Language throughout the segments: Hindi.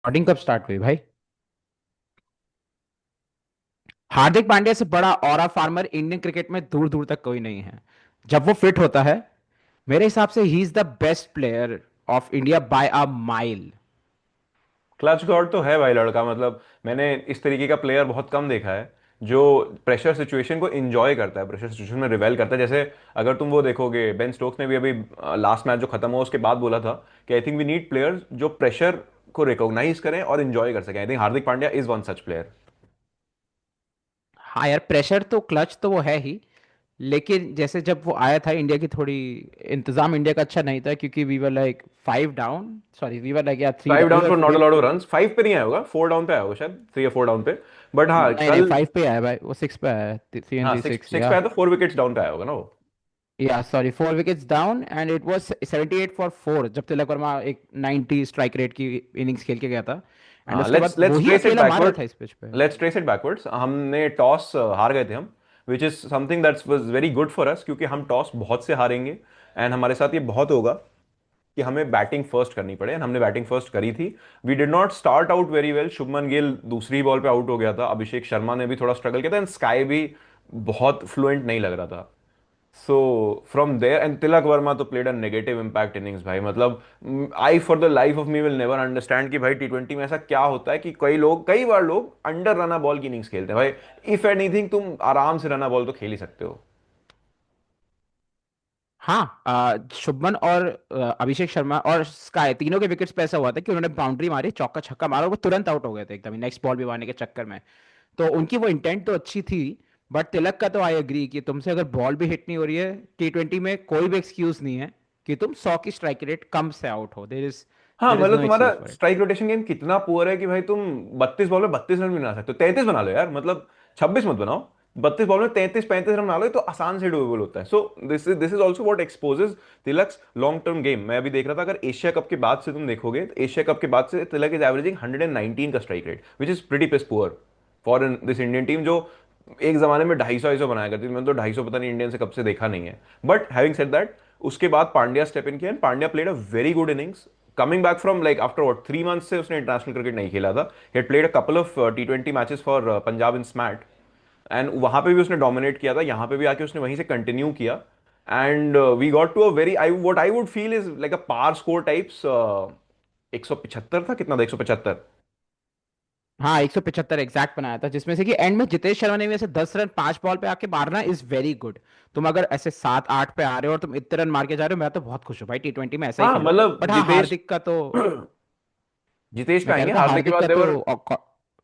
रिकॉर्डिंग कब स्टार्ट हुई भाई? हार्दिक पांड्या से बड़ा ऑरा फार्मर इंडियन क्रिकेट में दूर दूर तक कोई नहीं है। जब वो फिट होता है, मेरे हिसाब से he is the best player of India by a mile. Clutch God तो है भाई लड़का। मतलब मैंने इस तरीके का प्लेयर बहुत कम देखा है जो प्रेशर सिचुएशन को एंजॉय करता है, प्रेशर सिचुएशन में रिवेल करता है। जैसे अगर तुम वो देखोगे, बेन स्टोक्स ने भी अभी लास्ट मैच जो खत्म हुआ उसके बाद बोला था कि I think we need players जो प्रेशर को रिकॉग्नाइज करें और एंजॉय कर सकें। I think Hardik Pandya is one such player. हाँ यार, प्रेशर तो क्लच तो वो है ही। लेकिन जैसे जब वो आया था, इंडिया की थोड़ी इंतजाम इंडिया का अच्छा नहीं था, क्योंकि we were like 5 down, sorry we were like yeah three five down, we down were for not a way lot of two. Run, 5 पे नहीं आया होगा, 4 डाउन पे आया होगा शायद, 3 या 4 डाउन पे। बट हाँ नहीं नहीं, कल, 5 पे आया भाई, वो 6 पे आया, 3 एंड हाँ 3 सिक्स 6 सिक्स पे या। आया तो 4 विकेट्स डाउन पे आया होगा ना वो। या sorry, 4 wickets down and it was 78 for 4, जब तिलक वर्मा एक 90 स्ट्राइक रेट की इनिंग्स खेल के गया था। एंड हाँ, उसके बाद लेट्स वो लेट्स ही ट्रेस इट अकेला मार रहा बैकवर्ड। था इस पिच पे। Let's trace it backwards. हमने टॉस हार गए थे हम, which is something that's was very good for us, क्योंकि हम टॉस बहुत से हारेंगे एंड हमारे साथ ये बहुत होगा कि हमें बैटिंग फर्स्ट करनी पड़े। एंड हमने बैटिंग फर्स्ट करी थी। We did not start out very well. Shubman Gill दूसरी बॉल पे आउट हो गया था, अभिषेक शर्मा ने भी थोड़ा स्ट्रगल किया था, एंड स्काई भी बहुत फ्लुएंट नहीं लग रहा था। So from there and Tilak Varma तो played a negative impact innings भाई। मतलब I for the life of me will never understand कि भाई टी20 में ऐसा क्या होता है कि कई बार लोग अंडर रना बॉल की इनिंग्स खेलते हैं भाई। इफ एनीथिंग तुम आराम से रना बॉल तो खेल ही सकते हो। हाँ, शुभमन और अभिषेक शर्मा और स्काई तीनों के विकेट्स पे ऐसा हुआ था कि उन्होंने बाउंड्री मारी, चौका छक्का मारा और वो तुरंत आउट हो गए थे एकदम नेक्स्ट बॉल भी मारने के चक्कर में। तो उनकी वो इंटेंट तो अच्छी थी। बट तिलक का तो आई एग्री कि तुमसे अगर बॉल भी हिट नहीं हो रही है T20 में, कोई भी एक्सक्यूज नहीं है कि तुम 100 की स्ट्राइक रेट कम से आउट हो। हाँ, देर इज मतलब नो तुम्हारा excuse for it. Strike rotation game कितना पुअर है कि भाई तुम 32 बॉल में 32 रन भी बना सकते हो। 33 बना लो यार, मतलब 26 मत बनाओ। 32 बॉल में 33-35 रन बना लो तो आसान से डुएबल होता है। So this is also what exposes Tilak's long term game. मैं अभी देख रहा था, अगर एशिया कप के बाद से तुम देखोगे तो एशिया कप के बाद से तिलक इज एवरेजिंग 119 का strike rate, which is pretty piss poor for this Indian team, जो एक जमाने में 250 बनाया करती थी। मैंने तो 250 पता नहीं इंडियन से कब से देखा नहीं है। बट हैविंग सेड दैट, उसके बाद पांड्या स्टेप इन किया and Pandya played a very good innings. Coming back from like after what 3 months से उसने इंटरनेशनल क्रिकेट नहीं खेला था। He had played a couple of टी20 matches for Punjab in SMAT, and वहां पे भी उसने डोमिनेट किया था। यहाँ पे भी आके उसने वहीं से कंटिन्यू किया and we got to a very, I what I would feel is like a par score types. 175 था, कितना था, 175। हाँ, 175 एग्जैक्ट बनाया था, जिसमें से कि एंड में जितेश शर्मा ने भी ऐसे 10 रन 5 बॉल पे आके मारना इज वेरी गुड। तुम अगर ऐसे 7 8 पे आ रहे हो और तुम इतने रन मार के जा रहे हो, मैं तो बहुत खुश हूँ भाई, T20 में ऐसा ही हाँ खेलो। मतलब बट हाँ, जितेश, हार्दिक का तो, जितेश पे मैं कह आएंगे, रहा था हार्दिक के हार्दिक बाद का तो देवर।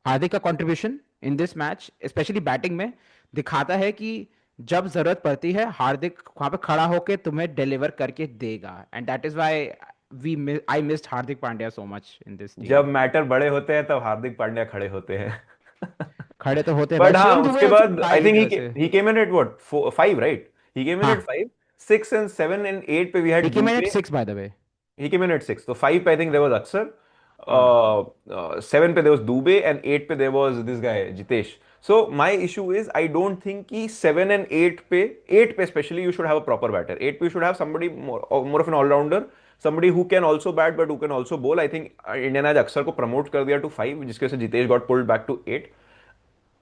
हार्दिक का contribution in this match specially batting में दिखाता है कि जब जरूरत पड़ती है हार्दिक वहां पे खड़ा होके तुम्हें डिलीवर करके देगा। And that is why we I missed Hardik Pandya so much in this जब टीम। मैटर बड़े होते हैं तब हार्दिक पांड्या खड़े होते हैं। खड़े तो होते हैं भाई, बट हाँ, शिवम दुबे उसके आल्सो बाद आई ट्राइड थिंक वैसे। He came in at what 5, right? He came in at हाँ, 5, 6 एंड 7 एंड 8 पे we he had came in at Dube. 6 by the way. He came in at 6. So 5 पे I think there was Aksar, हाँ 7 पे there was Dubey, and 8 पे there was this guy Jitesh. So my issue is I don't think कि 7 and 8 पे, 8 पे especially you should have a proper batter. 8 पे you should have somebody more of an all-rounder, somebody who can also bat but who can also bowl. I think India ने आज अक्षर को प्रमोट कर दिया to 5, जिसके वजह से Jitesh got pulled back to 8.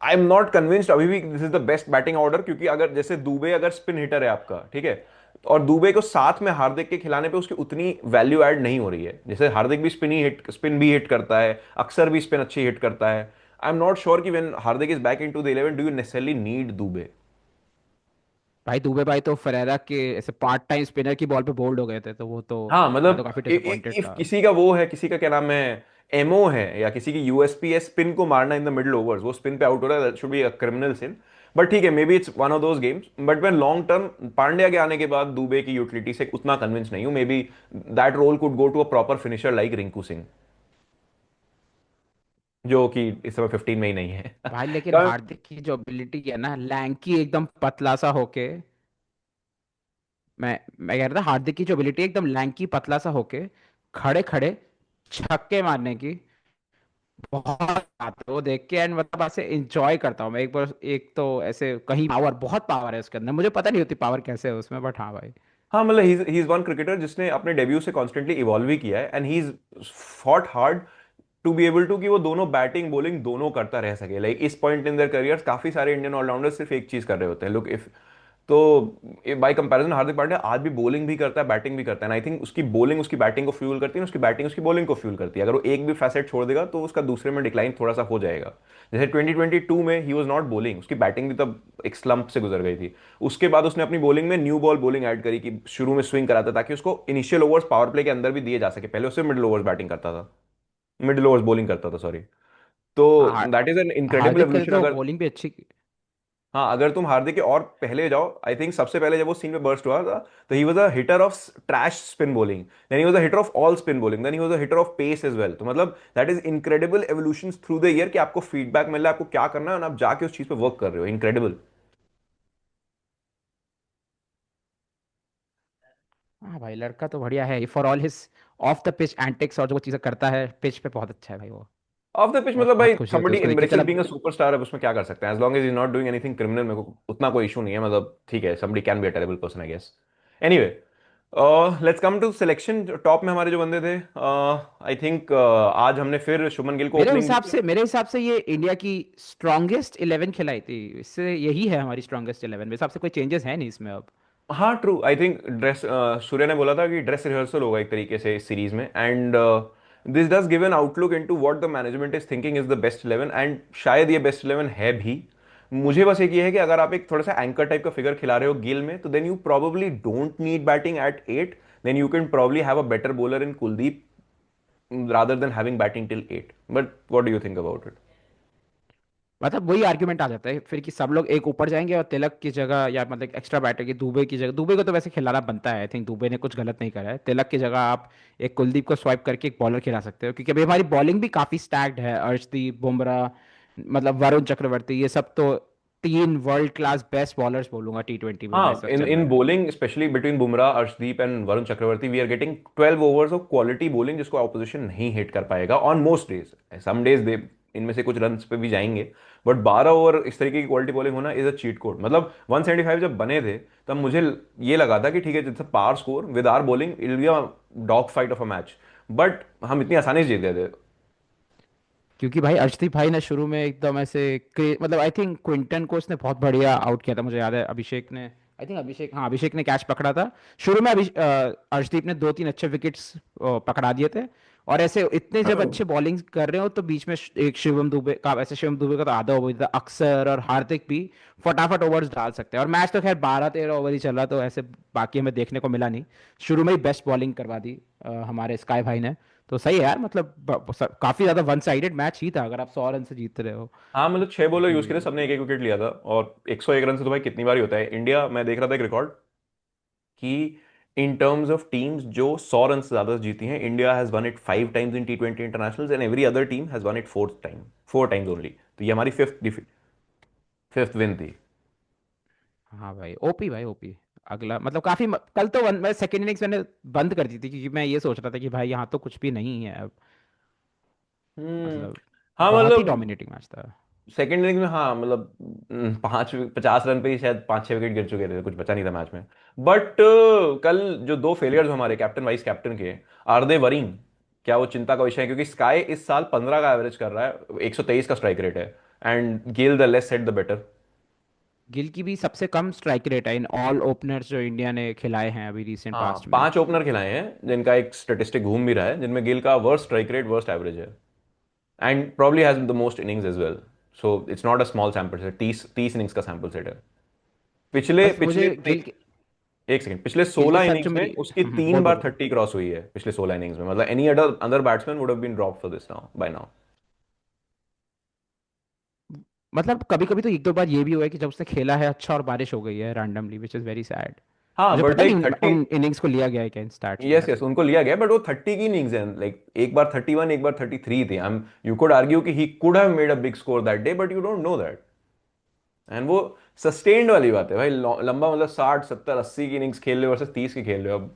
I am not convinced अभी भी this is the best batting order, क्योंकि अगर जैसे दुबे अगर स्पिन हिटर है आपका, ठीक है, और दुबे को साथ में हार्दिक के खिलाने पे उसकी उतनी वैल्यू ऐड नहीं हो रही है। जैसे हार्दिक भी स्पिन भी हिट करता है, अक्सर भी स्पिन अच्छी हिट करता है। आई एम नॉट श्योर कि when Hardik is back into the 11 do you necessarily need Dubey. भाई, दुबे भाई तो फरेरा के ऐसे पार्ट टाइम स्पिनर की बॉल पे बोल्ड हो गए थे, तो वो तो हाँ मैं तो मतलब काफी डिसअपॉइंटेड इफ था। किसी का वो है, किसी का क्या नाम है, एमओ है, या किसी की यूएसपी है स्पिन को मारना इन द मिडिल ओवर्स, वो स्पिन पे आउट हो रहा है, that should be a criminal sin. But ठीक है, maybe it's one of those games. But मैं लॉन्ग टर्म पांड्या के आने के बाद दुबे की यूटिलिटी से उतना कन्विंस नहीं हूं। Maybe that role could go to a proper finisher like Rinku Singh, जो कि इस समय 15 में ही नहीं है। भाई लेकिन कम- हार्दिक की जो एबिलिटी है ना, लैंकी एकदम पतला सा होके, मैं कह रहा था हार्दिक की जो एबिलिटी एकदम लैंकी पतला सा होके खड़े खड़े छक्के मारने की, बहुत आते वो देख के। एंड मतलब ऐसे इंजॉय करता हूँ मैं। एक बार एक तो ऐसे कहीं पावर, बहुत पावर है उसके अंदर, मुझे पता नहीं होती पावर कैसे है उसमें, बट हाँ भाई। हाँ मतलब ही इज वन क्रिकेटर जिसने अपने डेब्यू से कॉन्स्टेंटली इवॉल्व ही किया है, and he is fought hard to be able to कि वो दोनों बैटिंग बॉलिंग दोनों करता रह सके। लाइक इस पॉइंट इन देयर करियर्स काफी सारे इंडियन ऑलराउंडर सिर्फ एक चीज कर रहे होते हैं। लुक इफ तो बाय कंपैरिजन हार्दिक पांड्या आज भी बॉलिंग भी करता है बैटिंग भी करता है, आई थिंक उसकी बॉलिंग उसकी बैटिंग को फ्यूल करती है, उसकी बैटिंग उसकी बॉलिंग को फ्यूल करती है। अगर वो एक भी फैसेट छोड़ देगा तो उसका दूसरे में डिक्लाइन थोड़ा सा हो जाएगा। जैसे 2022 में ही वाज नॉट बॉलिंग, उसकी बैटिंग भी तब एक स्लंप से गुजर गई थी। उसके बाद उसने अपनी बॉलिंग में न्यू बॉल बॉलिंग ऐड करी कि शुरू में स्विंग कराता ताकि उसको इनिशियल ओवर्स पावर प्ले के अंदर भी दिए जा सके। पहले उससे मिडिल ओवर्स बैटिंग करता था, मिडिल ओवर्स बॉलिंग करता था, सॉरी। तो हाँ, दैट इज एन इनक्रेडिबल हार्दिक का एवोल्यूशन। तो अगर बॉलिंग भी अच्छी। हाँ, अगर तुम हार्दिक के और पहले जाओ, आई थिंक सबसे पहले जब वो सीन में बर्स्ट हुआ था तो he was a hitter of trash spin bowling, then he was a hitter of all spin bowling, then he was a hitter of pace as well. तो मतलब that is incredible evolution through the year कि आपको फीडबैक मिल रहा है आपको क्या करना है और आप जाके उस चीज पे वर्क कर रहे हो। इनक्रेडिबल। हाँ भाई, लड़का तो बढ़िया है for all his of the pitch antics, और जो वो चीज़ें करता है पिच पे बहुत अच्छा है भाई वो। ऑफ द पिच बहुत मतलब भाई बहुत खुशी होती है somebody उसको देख के। embraces चल being अब a superstar, अब उसमें क्या कर सकते हैं, as long as is not doing anything criminal मेरे को उतना कोई इशू नहीं है। मतलब ठीक है, somebody can be a terrible person I guess। Anyway, let's come to selection. Top में हमारे जो बंदे थे, आई थिंक आज हमने फिर शुभमन गिल को ओपनिंग दी। मेरे हिसाब से ये इंडिया की स्ट्रॉन्गेस्ट 11 खिलाई थी। इससे यही है हमारी स्ट्रॉन्गेस्ट 11, मेरे हिसाब से कोई चेंजेस है नहीं इसमें अब। हाँ ट्रू, आई थिंक ड्रेस, सूर्य ने बोला था कि ड्रेस रिहर्सल होगा एक तरीके से इस सीरीज में, and this does give an outlook into what the management is thinking is the best 11, and शायद ये बेस्ट 11 है भी। मुझे बस एक ये है कि अगर आप एक थोड़ा सा एंकर टाइप का फिगर खिला रहे हो गिल में, तो then you probably don't need batting at 8, then you can probably have a better bowler in Kuldeep rather than having batting till 8, but what do you think about it? मतलब वही आर्ग्यूमेंट आ जाता है फिर कि सब लोग एक ऊपर जाएंगे और तिलक की जगह, या मतलब एक्स्ट्रा बैटर की दुबे की जगह, दुबे को तो वैसे खिलाना बनता है, आई थिंक दुबे ने कुछ गलत नहीं करा है। तिलक की जगह आप एक कुलदीप को स्वाइप करके एक बॉलर खिला सकते हो, क्योंकि अभी हमारी बॉलिंग भी काफी स्टैक्ड है। अर्शदीप, बुमराह, मतलब वरुण चक्रवर्ती, ये सब तो तीन वर्ल्ड क्लास बेस्ट बॉलर्स बोलूंगा टी 20 में मैं इस हाँ, वक्त इन चल इन रहे हैं। Bowling specially between Bumrah, Arshdeep and Varun Chakravarthy we are getting 12 overs of quality bowling जिसको ऑपोजिशन नहीं हिट कर पाएगा on most days. Some days they इनमें से कुछ रन पे भी जाएंगे, बट 12 ओवर इस तरीके की क्वालिटी बॉलिंग होना इज अ चीट कोड। मतलब 175 जब बने थे तब मुझे ये लगा था कि ठीक है, जैसे par score with our bowling it will be a dog fight of a match, but हम इतनी आसानी से जीत गए थे। क्योंकि भाई अर्शदीप भाई ने शुरू में एकदम ऐसे मतलब आई थिंक क्विंटन को उसने बहुत बढ़िया आउट किया था, मुझे याद है। अभिषेक ने, आई थिंक अभिषेक, हाँ अभिषेक ने कैच पकड़ा था शुरू में। अर्शदीप ने दो तीन अच्छे विकेट्स पकड़ा दिए थे। और ऐसे इतने जब अच्छे बॉलिंग कर रहे हो तो बीच में एक शिवम दुबे का, ऐसे शिवम दुबे का तो आधा ओवर था, अक्सर और हार्दिक भी फटाफट ओवर्स डाल सकते हैं। और मैच तो खैर 12-13 ओवर ही चला, तो ऐसे बाकी हमें देखने को मिला नहीं। शुरू में ही बेस्ट बॉलिंग करवा दी हमारे स्काई भाई ने। तो सही है यार, मतलब काफी ज्यादा वन साइडेड मैच ही था अगर आप 100 रन से जीत रहे हो। हाँ मतलब 6 बॉलर यूज किए थे, क्योंकि सबने एक एक विकेट लिया था, और 101 रन से तो भाई कितनी बार ही होता है। इंडिया, मैं देख रहा था एक रिकॉर्ड कि इन टर्म्स ऑफ टीम्स जो 100 रन से ज्यादा जीती हैं, India has one it 5 times in T20 internationals and every other team has one it four times only. तो ये हमारी फिफ्थ विन थी। हाँ भाई, ओपी भाई ओपी। अगला मतलब काफी कल तो मैं सेकेंड इनिंग्स मैंने बंद कर दी थी, क्योंकि मैं ये सोच रहा था कि भाई यहाँ तो कुछ भी नहीं है अब। हम्म। मतलब हाँ बहुत ही मतलब डोमिनेटिंग मैच था। सेकेंड इनिंग्स में, हाँ मतलब 50 रन पे ही शायद 5-6 विकेट गिर चुके थे, कुछ बचा नहीं था मैच में। बट कल जो दो फेलियर्स हमारे कैप्टन वाइस कैप्टन के, आर दे वरिंग? क्या वो चिंता का विषय है? क्योंकि स्काई इस साल 15 का एवरेज कर रहा है, 123 का स्ट्राइक रेट है, and Gill the less said the better. Gill की भी सबसे कम स्ट्राइक रेट है इन ऑल ओपनर्स जो इंडिया ने खिलाए हैं अभी रिसेंट हाँ, पास्ट में। 5 ओपनर खिलाए हैं जिनका एक स्टेटिस्टिक घूम भी रहा है, जिनमें गिल का worst strike rate worst average है, and probably has the most innings as well. So it's not a small sample set, 30 innings का सैंपल सेट है। पिछले बस पिछले मुझे एक सेकंड, पिछले गिल के 16 साथ जो इनिंग्स में मेरी उसकी तीन बोल बार बोल। 30 क्रॉस हुई है पिछले 16 इनिंग्स में। मतलब any other other batsman would have been drop for this now by now. मतलब कभी कभी तो एक दो बार ये भी हुआ है कि जब उसने खेला है अच्छा और बारिश हो गई है randomly, which is very sad. हाँ मुझे बट पता नहीं लाइक उन 30, उन इनिंग्स को लिया गया है क्या इन स्टैट्स में। यस यस उनको लिया गया, बट वो 30 की इनिंग्स है। लाइक एक बार 31, एक बार 33 थी। I am, you could argue कि he could have made a big score that day, but you don't know that. And वो सस्टेन्ड वाली बात है भाई, लंबा मतलब 60 70 80 की इनिंग्स खेल रहे हो वर्सेस 30 की खेल रहे हो। अब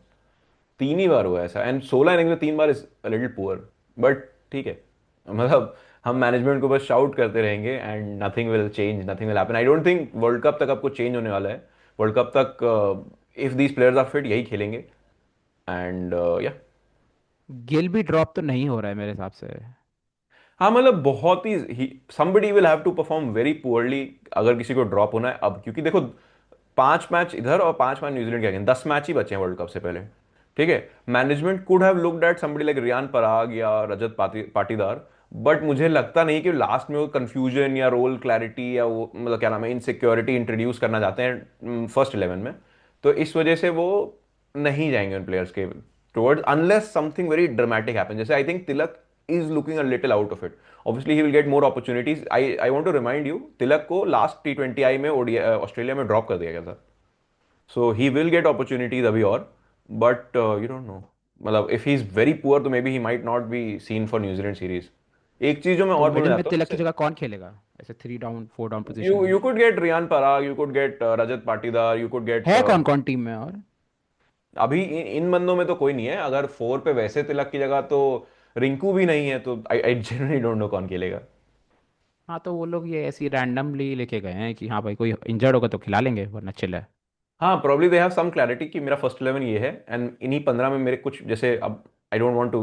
तीन ही बार हुआ ऐसा, एंड 16 इनिंग्स में तीन bar is little poor, but ठीक है। मतलब हम मैनेजमेंट को बस शाउट करते रहेंगे and nothing will change, nothing will happen. I don't think world cup तक अब कुछ चेंज होने वाला है। वर्ल्ड कप तक if these players are fit यही खेलेंगे, एंड या। गिल भी ड्रॉप तो नहीं हो रहा है मेरे हिसाब से। हाँ मतलब बहुत ही somebody will have to perform very poorly अगर किसी को ड्रॉप होना है अब, क्योंकि देखो 5 मैच इधर और 5 मैच न्यूजीलैंड के अगेंस्ट, 10 मैच ही बचे हैं वर्ल्ड कप से पहले। ठीक है, management could have looked at somebody like Riyan Parag या रजत पाटीदार, बट मुझे लगता नहीं कि लास्ट में वो कंफ्यूजन या रोल क्लैरिटी या वो मतलब क्या नाम है इनसिक्योरिटी इंट्रोड्यूस करना चाहते हैं फर्स्ट 11 में। तो इस वजह से वो नहीं जाएंगे उन प्लेयर्स के towards unless something very dramatic happen, जैसे I think Tilak is looking a little out of it. Obviously, he will get more opportunities. I want to remind you, तिलक को लास्ट T20I में ऑस्ट्रेलिया में ड्रॉप कर दिया गया था, so he will get opportunities अभी और, बट यू डोंट नो, मतलब if he is very poor तो maybe he might not be seen for New Zealand series. एक चीज जो मैं तो और बोलना मिडिल में चाहता हूँ, तिलक की जैसे जगह कौन खेलेगा ऐसे 3 डाउन 4 डाउन पोजीशन यू में? You could get Riyan Parag, you could get Rajat Patidar, you could get है कौन कौन टीम में और? अभी इन बंदों में तो कोई नहीं है। अगर 4 पे वैसे तिलक की जगह तो रिंकू भी नहीं है, तो आई जनरली डोंट नो कौन खेलेगा। हाँ, तो वो लोग ये ऐसी रैंडमली लेके गए हैं कि हाँ भाई कोई इंजर्ड होगा तो खिला लेंगे, वरना चिल है। हाँ probably they have some clarity कि मेरा फर्स्ट 11 ये है, एंड इन्हीं 15 में मेरे कुछ जैसे अब आई don't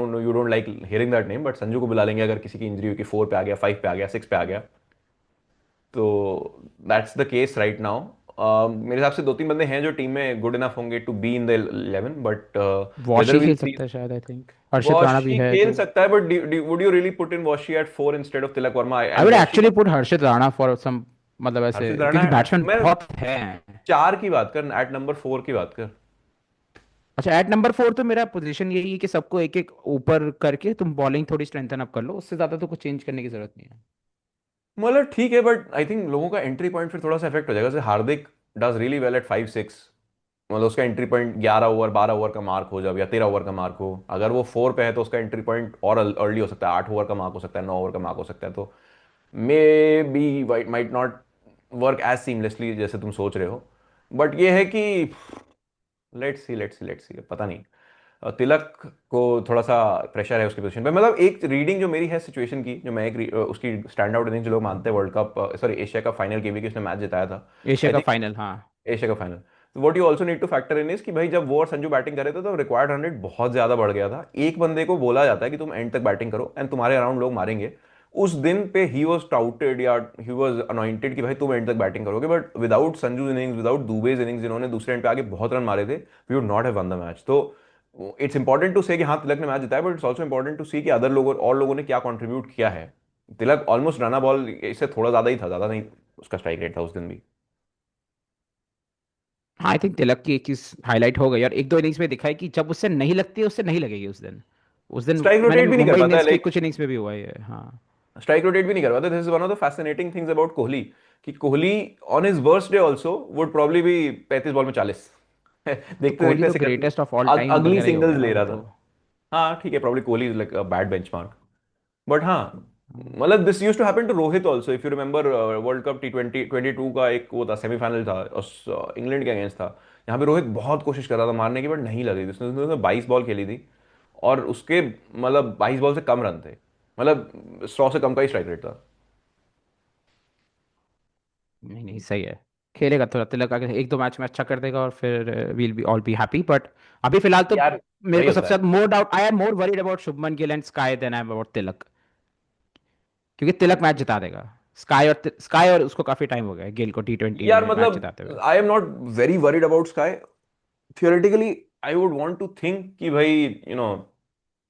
no, you don't like hearing that name, but Sanju को बुला लेंगे अगर किसी की इंजरी हुई कि 4 पे आ गया, 5 पे आ गया, 6 पे आ गया, तो that's the case right now. मेरे हिसाब से 2-3 बंदे हैं जो टीम में गुड इनफ होंगे to be in the 11, but whether Washi will खेल सी। सकता है शायद, आई थिंक हर्षित राणा भी वॉशी है खेल तो। सकता है, but would you really put in Washi at 4 instead of Tilak Varma I and would Washi? Actually put Harshit Rana for some, मतलब ऐसे हर्षित राणा क्योंकि बैट्समैन मैं बहुत हैं। 4 की बात कर, एट नंबर 4 की बात कर। अच्छा, एट नंबर 4 तो मेरा पोजीशन यही है कि सबको एक एक ऊपर करके तुम बॉलिंग थोड़ी स्ट्रेंथन अप कर लो, उससे ज्यादा तो कुछ चेंज करने की जरूरत नहीं है। मतलब ठीक है, बट आई थिंक लोगों का एंट्री पॉइंट फिर थोड़ा सा इफेक्ट हो जाएगा, जैसे हार्दिक डज रियली वेल एट 5-6, मतलब उसका एंट्री पॉइंट 11 ओवर 12 ओवर का मार्क हो, जब या 13 ओवर का मार्क हो, अगर वो 4 पे है तो उसका एंट्री पॉइंट और अर्ली हो सकता है, 8 ओवर का मार्क हो सकता है, 9 ओवर का मार्क हो सकता है, तो maybe might not work as seamlessly जैसे तुम सोच रहे हो। बट ये है कि लेट्स सी पता नहीं। तिलक को थोड़ा सा प्रेशर है उसकी पोजीशन पे, मतलब एक रीडिंग जो मेरी है सिचुएशन की, जो मैं उसकी स्टैंड आउट इनिंग्स जो लोग मानते हैं वर्ल्ड कप, सॉरी एशिया का फाइनल के भी कि उसने मैच जिताया था। एशिया आई का थिंक फाइनल, हाँ। एशिया का final, what you also need two factor in is कि भाई जब वो और संजू बैटिंग करे थे तो रिक्वायर्ड 100 बहुत ज्यादा बढ़ गया था। एक बंदे को बोला जाता है कि तुम एंड तक बैटिंग करो एंड तुम्हारे अराउंड लोग मारेंगे। उस दिन पे ही वॉज टाउटेड या ही वॉज अनॉइंटेड कि भाई तुम एंड तक बैटिंग करोगे, but without Sanju innings, without Dube's innings जिन्होंने दूसरे एंड पे आगे बहुत रन मारे थे, we would not have won the match. तो इट्स इंपॉर्टेंट टू से कि हाँ तिलक ने मैच जिताया, but it's also important to see कि अदर लोगों और लोगों ने क्या कॉन्ट्रीब्यूट किया है। तिलक ऑलमोस्ट रना बॉल इससे थोड़ा ज्यादा ही था, ज्यादा नहीं उसका स्ट्राइक रेट था उस दिन भी। हाँ, आई थिंक तिलक की एक चीज हाईलाइट हो गई और एक दो इनिंग्स में दिखाई कि जब उससे नहीं लगती है उससे नहीं लगेगी उस दिन। उस दिन स्ट्राइक मैंने रोटेट भी नहीं कर मुंबई पाता है, इंडियंस के लाइक कुछ इनिंग्स में भी हुआ है, हाँ। स्ट्राइक रोटेट भी नहीं कर पाता। This is one of the fascinating things about Kohli, कि Kohli on his worst day also would probably भी 35 बॉल में 40 तो देखते कोहली देखते तो ऐसे ग्रेटेस्ट ऑफ ऑल टाइम अगली वगैरह ही हो सिंगल्स गया ना ले वो रहा तो। था। हाँ ठीक है, probably Kohli is like a bad benchmark, but हाँ मतलब this used to happen to Rohit also, if you remember world cup T20 22 का एक वो था सेमीफाइनल था, इंग्लैंड के अगेंस्ट था, यहाँ पे रोहित बहुत कोशिश कर रहा था मारने की, बट नहीं लगी थी, उसने 22 बॉल खेली थी और उसके मतलब 22 बॉल से कम रन थे, मतलब 100 से कम का ही स्ट्राइक रेट था। नहीं नहीं, सही है। खेलेगा थोड़ा तिलक, आगे एक दो मैच में अच्छा कर देगा और फिर we'll be all be happy, but अभी फिलहाल तो यार मेरे वही को होता सबसे है। ज्यादा more doubt, I am more worried about Shubman Gill and SKY than I am about Tilak, क्योंकि तिलक मैच जिता देगा। स्काई और उसको काफी टाइम हो गया है गिल को T20 यार में मैच जिताते हुए। मतलब I am not very worried about SKY, theoretically I would want to think कि भाई you know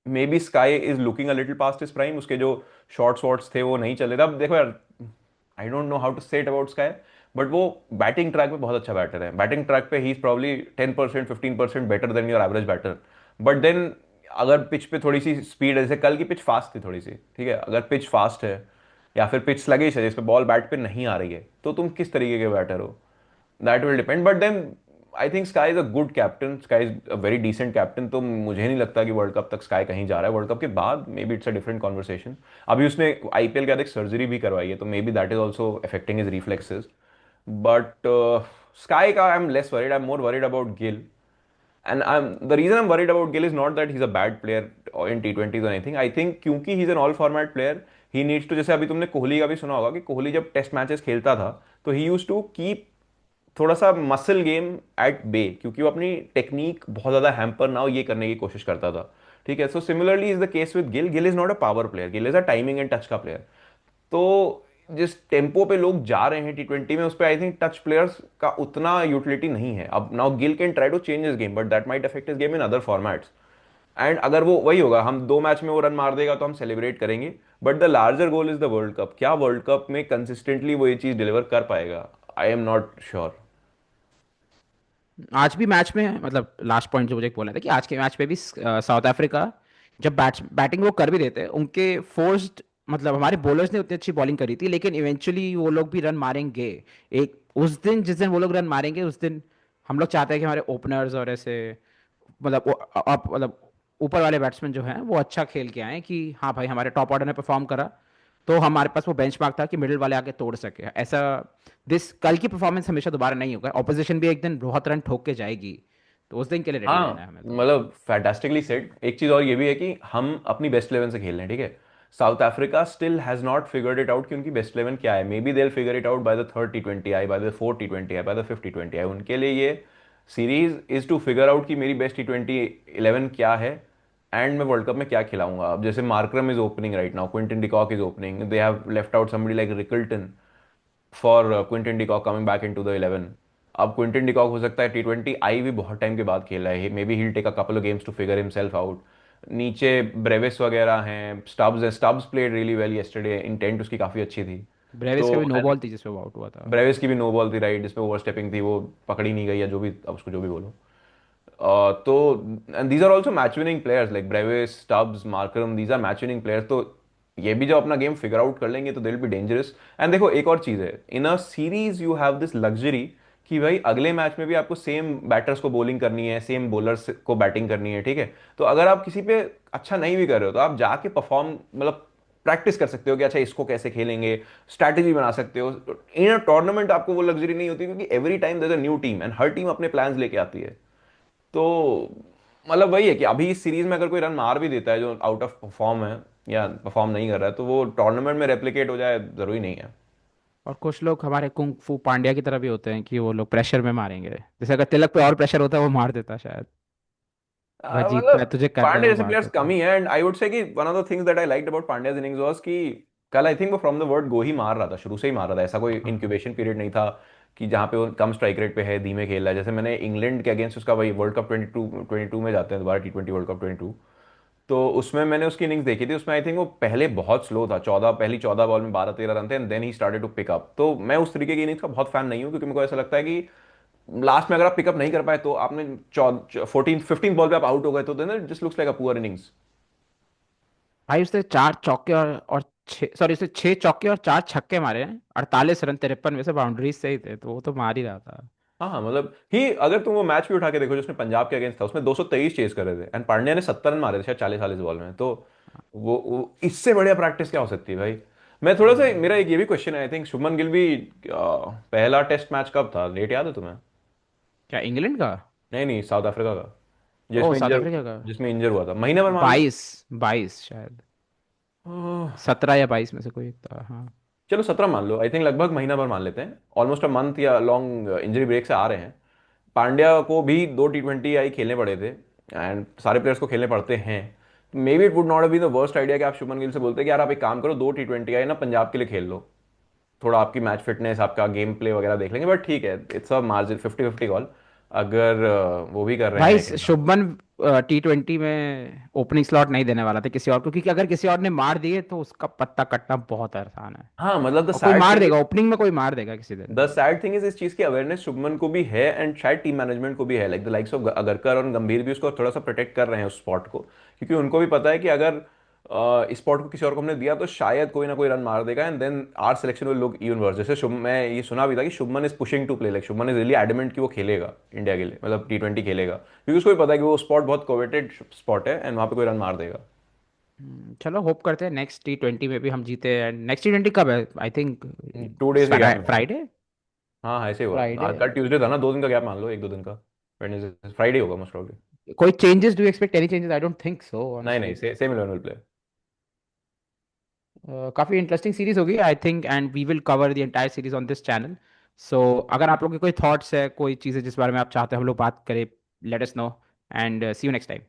maybe SKY is looking a little past his prime, उसके जो शॉर्ट्स वॉट्स थे वो नहीं चल रहे थे। अब देखो यार, I don't know how to say it about SKY, but वो बैटिंग ट्रैक पे बहुत अच्छा बैटर है, बैटिंग ट्रैक पे he is probably 10% 15% better than your average batter. But then अगर पिच पे थोड़ी सी स्पीड है, जैसे कल की पिच फास्ट थी थोड़ी सी, ठीक है, अगर पिच फास्ट है या फिर पिच स्लगिश है जिस पे बॉल बैट पे नहीं आ रही है, तो तुम किस तरीके के बैटर हो, that will depend. But then I think SKY is a good captain, SKY is a very decent captain, तो मुझे नहीं लगता कि वर्ल्ड कप तक स्काई कहीं जा रहा है। वर्ल्ड कप के बाद may be it's a different conversation. अभी उसने आईपीएल के बाद एक सर्जरी भी करवाई है, तो maybe that is also affecting his reflexes, but SKY का I am less worried, I am more worried about Gill. And the reason I'm worried about Gill is not that he's a bad player in T20s or anything. I think क्योंकि he's an all format player, he needs to, जैसे अभी तुमने कोहली का भी सुना होगा कि कोहली जब टेस्ट मैचेस खेलता था तो he used to keep थोड़ा सा मसल गेम एट बे, क्योंकि वो अपनी टेक्निक बहुत ज़्यादा हैम्पर ना हो ये करने की कोशिश करता था। ठीक है, so similarly is the case with Gill. Gill is not a power player, Gill is a timing and touch का प्लेयर। तो जिस टेम्पो पे लोग जा रहे हैं T20 में, उस पर आई थिंक टच प्लेयर्स का उतना यूटिलिटी नहीं है। अब now Gill can try to change his game, but that might affect his game in other formats. And अगर वो वही होगा, हम 2 मैच में वो रन मार देगा तो हम सेलिब्रेट करेंगे, but the larger goal is the world cup. क्या वर्ल्ड कप में कंसिस्टेंटली वो ये चीज डिलीवर कर पाएगा? आई एम नॉट श्योर। आज भी मैच में, मतलब लास्ट पॉइंट जो मुझे बोलना था कि आज के मैच में भी साउथ अफ्रीका जब बैटिंग वो कर भी देते उनके फोर्स्ड, मतलब हमारे बॉलर्स ने उतनी अच्छी बॉलिंग करी थी लेकिन इवेंचुअली वो लोग भी रन मारेंगे। एक उस दिन जिस दिन वो लोग रन मारेंगे उस दिन हम लोग चाहते हैं कि हमारे ओपनर्स और ऐसे, मतलब मतलब ऊपर वाले बैट्समैन जो हैं वो अच्छा खेल के आए कि हाँ भाई हमारे टॉप ऑर्डर ने परफॉर्म करा, तो हमारे पास वो बेंचमार्क था कि मिडिल वाले आके तोड़ सके ऐसा। दिस कल की परफॉर्मेंस हमेशा दोबारा नहीं होगा, ऑपोजिशन भी एक दिन बहुत रन ठोक के जाएगी, तो उस दिन के लिए रेडी रहना है हाँ हमें तो। मतलब फैंटास्टिकली सेट। एक चीज और ये भी है कि हम अपनी बेस्ट 11 से खेल रहे हैं, ठीक है। South Africa still has not figured it out कि उनकी बेस्ट 11 क्या है। Maybe they figure it out by the third T20 I, by the fourth T20 I, by the fifth T20 I. उनके लिए ये series is to figure out कि मेरी बेस्ट T20 11 क्या है, एंड मैं वर्ल्ड कप में क्या खिलाऊंगा। अब जैसे Markram is opening right now, Quinton de Kock is opening, they have left out somebody like Rickelton for Quinton de Kock coming back in to the 11। अब क्विंटन डिकॉक हो सकता है T20 आई भी बहुत टाइम के बाद खेला है, maybe he take a couple of games to figure himself out. नीचे ब्रेविस वगैरह हैं, स्टब्स है, Stubbs played really well yesterday, intent उसकी काफ़ी अच्छी थी। ब्रेविस तो का भी नो बॉल थी जिसपे वो आउट हुआ था। ब्रेविस की भी नो बॉल थी राइट, जिसपे ओवर स्टेपिंग थी, वो पकड़ी नहीं गई या जो भी, अब उसको जो भी बोलो। तो and these are also match winning players like Brevis, Stubbs, Markram, these are match winning players. तो ये भी जब अपना गेम फिगर आउट कर लेंगे तो they will be dangerous. And देखो एक और चीज है, in a series you have this luxury कि भाई अगले मैच में भी आपको सेम बैटर्स को बॉलिंग करनी है, सेम बॉलर्स को बैटिंग करनी है, ठीक है। तो अगर आप किसी पे अच्छा नहीं भी कर रहे हो तो आप जाके परफॉर्म, मतलब प्रैक्टिस कर सकते हो कि अच्छा इसको कैसे खेलेंगे, स्ट्रैटेजी बना सकते हो। इन अ टूर्नामेंट आपको वो लग्जरी नहीं होती, क्योंकि every time there a new team and हर टीम अपने प्लान्स लेके आती है। तो मतलब वही है कि अभी इस सीरीज में अगर कोई रन मार भी देता है जो आउट ऑफ परफॉर्म है या परफॉर्म नहीं कर रहा है, तो वो टूर्नामेंट में रेप्लिकेट हो जाए जरूरी नहीं है। और कुछ लोग हमारे कुंग फू पांड्या की तरह भी होते हैं कि वो लोग प्रेशर में मारेंगे, जैसे अगर तिलक पे और प्रेशर होता है वो मार देता शायद, भाई जीतना मतलब है तुझे करना है, पांडे वो जैसे मार प्लेयर्स कम देता। ही है। एंड आई वुड से कि one of the things that I liked about Pandyas innings was कि कल आई थिंक वो फ्रॉम द वर्ड गो ही मार रहा था, शुरू से ही मार रहा था। ऐसा कोई हाँ। इंक्यूबेशन पीरियड नहीं था कि जहाँ पे वो कम स्ट्राइक रेट पे है, धीमे खेल रहा है। जैसे मैंने इंग्लैंड के अगेंस्ट उसका, वही वर्ल्ड कप 22 में जाते हैं दोबारा T20 वर्ल्ड कप 22, तो उसमें मैंने उसकी इनिंग्स देखी थी। उसमें आई थिंक वो पहले बहुत स्लो था, पहली 14 बॉल में 12-13 रन थे, and then he started to pick up. तो मैं उस तरीके की इनिंग्स का बहुत फैन नहीं हूँ, क्योंकि मेरे को ऐसा लगता है कि लास्ट में अगर आप पिकअप नहीं कर पाए तो आपने 14 15 बॉल पे आप आउट हो गए तो then just looks like a poor innings. भाई उसने 4 चौके और छः, सॉरी उसने 6 चौके और 4 छक्के मारे हैं, 48 रन 53 में से बाउंड्रीज से ही थे, तो वो तो मार ही रहा था। हाँ हाँ, मतलब ही अगर तुम वो मैच भी उठा के देखो जो उसने पंजाब के अगेंस्ट था, उसमें 223 चेज कर रहे थे एंड पांड्या ने 70 रन मारे थे शायद 40-40 बॉल में। तो वो इससे बढ़िया प्रैक्टिस क्या हो सकती है भाई। मैं थोड़ा सा, मेरा एक ये भी क्वेश्चन है, आई थिंक शुभमन गिल भी पहला टेस्ट मैच कब था, डेट याद है तुम्हें? क्या इंग्लैंड का? नहीं नहीं, साउथ अफ्रीका का, ओ जिसमें साउथ इंजर अफ्रीका का, जिसमें इंजर हुआ था, महीने भर मान लो। 22 22 शायद, आह, 17 या 22 में से कोई एक था हाँ। चलो 17 मान लो, आई थिंक लगभग महीना भर मान लेते हैं, ऑलमोस्ट अ मंथ या लॉन्ग इंजरी ब्रेक से आ रहे हैं। पांड्या को भी 2 T20 आई खेलने पड़े थे, एंड सारे प्लेयर्स को खेलने पड़ते हैं। May be it would not be the worst idea कि आप शुभमन गिल से बोलते हैं कि यार आप एक काम करो, 2 T20 आई ना पंजाब के लिए खेल लो, थोड़ा आपकी मैच फिटनेस, आपका गेम प्ले वगैरह देख लेंगे। बट ठीक है, इट्स अ मार्जिन 50-50 कॉल। अगर वो भी कर रहे भाई हैं क्या नाम। शुभमन T20 में ओपनिंग स्लॉट नहीं देने वाला था किसी और को, क्योंकि अगर किसी और ने मार दिए तो उसका पत्ता कटना बहुत आसान है। हाँ मतलब द और कोई सैड मार थिंग, देगा ओपनिंग में, कोई मार देगा किसी दिन। द सैड थिंग इज इस चीज की अवेयरनेस शुभमन को भी है एंड शायद टीम मैनेजमेंट को भी है, like the likes of Agarkar और गंभीर भी उसको थोड़ा सा प्रोटेक्ट कर रहे हैं उस स्पॉट को, क्योंकि उनको भी पता है कि अगर इस स्पॉट को किसी और को हमने दिया तो शायद कोई ना कोई रन मार देगा, and then our selection will look even worse. जैसे शुभ, मैं ये सुना भी था कि Shubman is pushing to play, like Shubman is really adamant कि वो खेलेगा इंडिया के लिए, मतलब T20 खेलेगा, क्योंकि उसको भी पता है कि वो स्पॉट बहुत कोवेटेड स्पॉट है एंड वहां पे कोई रन मार देगा। चलो होप करते हैं नेक्स्ट T20 में भी हम जीते। एंड नेक्स्ट T20 कब है? आई थिंक 2 डेज के गैप में है। फ्राइडे। हाँ ऐसे ही हुआ, फ्राइडे। आज कल ट्यूसडे था ना, 2 दिन का गैप मान लो, 1-2 दिन का। वेडनेसडे फ्राइडे होगा मोस्ट प्रॉब्ली। कोई changes, do expect any changes? I don't think so नहीं नहीं, honestly. Same eleven will play. काफ़ी इंटरेस्टिंग सीरीज होगी I think, and we will cover the entire series on this channel. So अगर आप लोग के कोई थॉट्स है, कोई चीज़ें जिस बारे में आप चाहते हैं हम लोग बात करें, let us know, and see you next time.